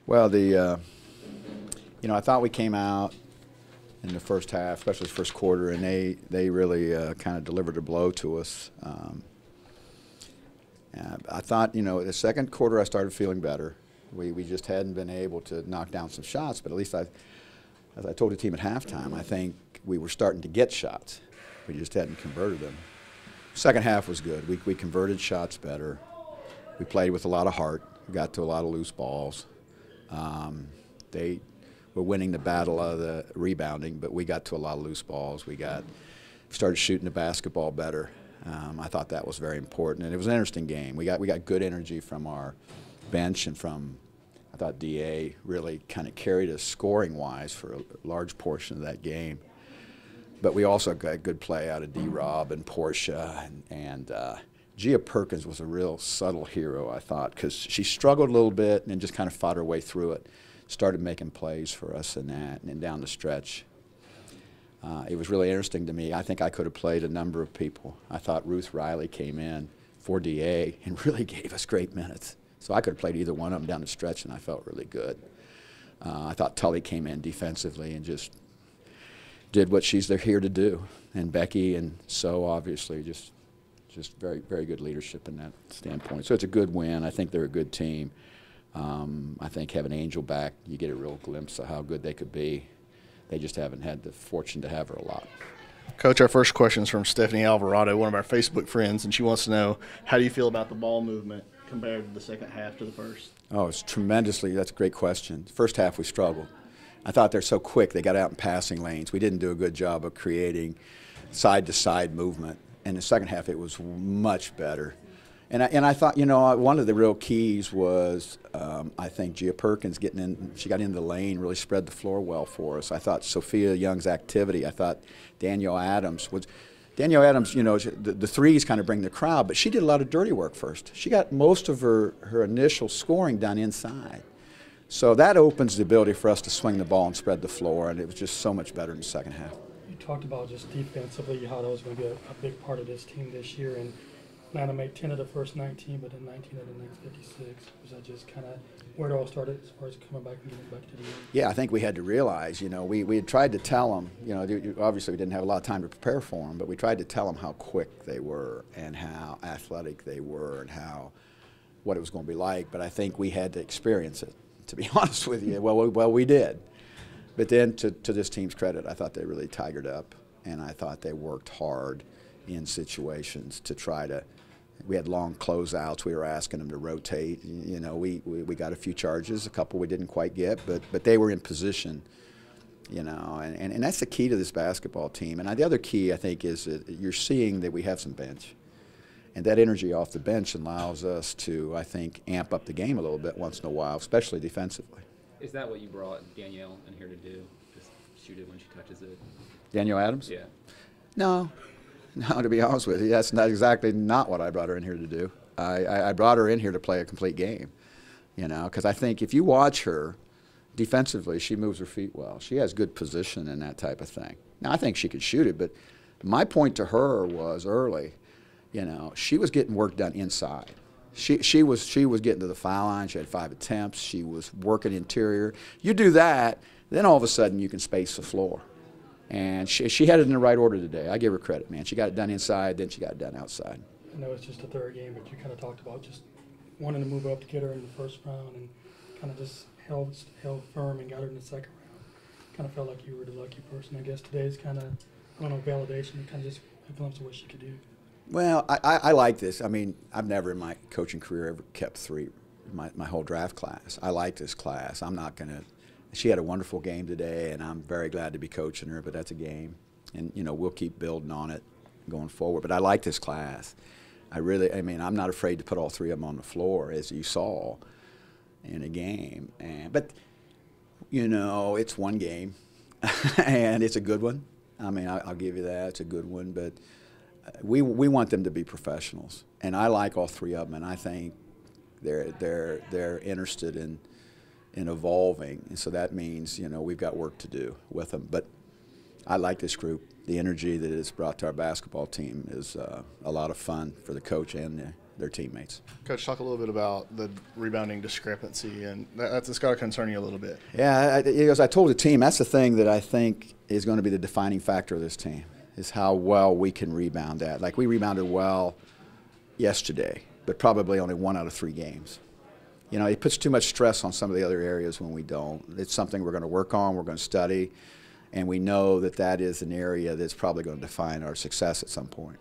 Well, I thought we came out in the first half, especially the first quarter, and they really kind of delivered a blow to us. I thought, the second quarter I started feeling better. We just hadn't been able to knock down some shots, but at least as I told the team at halftime, I think we were starting to get shots. We just hadn't converted them. Second half was good. We converted shots better. We played with a lot of heart. We got to a lot of loose balls. They were winning the battle of the rebounding, but we got to a lot of loose balls. We started shooting the basketball better. I thought that was very important, and it was an interesting game. We got good energy from our bench and from. I thought DA really kind of carried us scoring-wise for a large portion of that game. But we also got good play out of D-Rob and Portia, and Gia Perkins was a real subtle hero, I thought, because she struggled a little bit and then just kind of fought her way through it, started making plays for us in that, and then down the stretch. It was really interesting to me. I think I could have played a number of people. I thought Ruth Riley came in for DA and really gave us great minutes. So I could have played either one of them down the stretch, and I felt really good. I thought Tully came in defensively and just did what she's here to do. And Becky and So obviously just very, very good leadership in that standpoint. So it's a good win. I think they're a good team. I think having Angel back, you get a real glimpse of how good they could be. They just haven't had the fortune to have her a lot. Coach, our first question is from Stephanie Alvarado, one of our Facebook friends, and she wants to know, how do you feel about the ball movement compared to the second half to the first? Oh, that's a great question. First half we struggled. I thought they're so quick, they got out in passing lanes. We didn't do a good job of creating side-to-side movement. In the second half it was much better. And I thought, one of the real keys was I think Gia Perkins she got into the lane, really spread the floor well for us. I thought Sophia Young's activity, I thought Danielle Adams, the threes kind of bring the crowd, but she did a lot of dirty work first. She got most of her initial scoring done inside. So that opens the ability for us to swing the ball and spread the floor, and it was just so much better in the second half. You talked about just defensively, how that was going to be a big part of this team this year, and plan to make 10 of the first 19, but then 19 of the next 56. Was that just kind of where it all started as far as coming back and getting back to the game? Yeah, I think we had to realize, we had tried to tell them, obviously we didn't have a lot of time to prepare for them, but we tried to tell them how quick they were and how athletic they were and what it was going to be like. But I think we had to experience it, to be honest with you. Well, we did. But then to this team's credit, I thought they really tigered up, and I thought they worked hard in situations to try to. We had long closeouts. We were asking them to rotate. We got a few charges, a couple we didn't quite get, but they were in position. And that's the key to this basketball team. And the other key, I think, is that you're seeing that we have some bench. And that energy off the bench allows us to, I think, amp up the game a little bit once in a while, especially defensively. Is that what you brought Danielle in here to do? Just shoot it when she touches it? Danielle Adams? Yeah. No, to be honest with you, that's not what I brought her in here to do. I brought her in here to play a complete game, because I think if you watch her defensively, she moves her feet well. She has good position and that type of thing. Now, I think she could shoot it, but my point to her was early, she was getting work done inside. She was getting to the foul line. She had 5 attempts. She was working interior. You do that, then all of a sudden you can space the floor. And she had it in the right order today. I give her credit, man. She got it done inside, then she got it done outside. I know it's just the third game, but you kind of talked about just wanting to move up to get her in the first round and kind of just held firm and got her in the second round. Kind of felt like you were the lucky person. I guess today's kind of, validation, kind of just a glimpse of what she could do. Well, I like this. I mean, I've never in my coaching career ever kept 3, my whole draft class. I like this class. I'm not going to. She had a wonderful game today, and I'm very glad to be coaching her, but that's a game. And, we'll keep building on it going forward. But I like this class. I'm not afraid to put all 3 of them on the floor, as you saw in a game. But it's one game, and it's a good one. I'll give you that. It's a good one. But we want them to be professionals. And I like all 3 of them, and I think they're interested in evolving, and so that means we've got work to do with them. But I like this group. The energy that it's brought to our basketball team is a lot of fun for the coach and their teammates. Coach, talk a little bit about the rebounding discrepancy, and that's got to concern you a little bit. Yeah, as I told the team, that's the thing that I think is going to be the defining factor of this team, is how well we can rebound that. Like, we rebounded well yesterday, but probably only 1 out of 3 games. You know, it puts too much stress on some of the other areas when we don't. It's something we're going to work on, we're going to study, and we know that that is an area that's probably going to define our success at some point.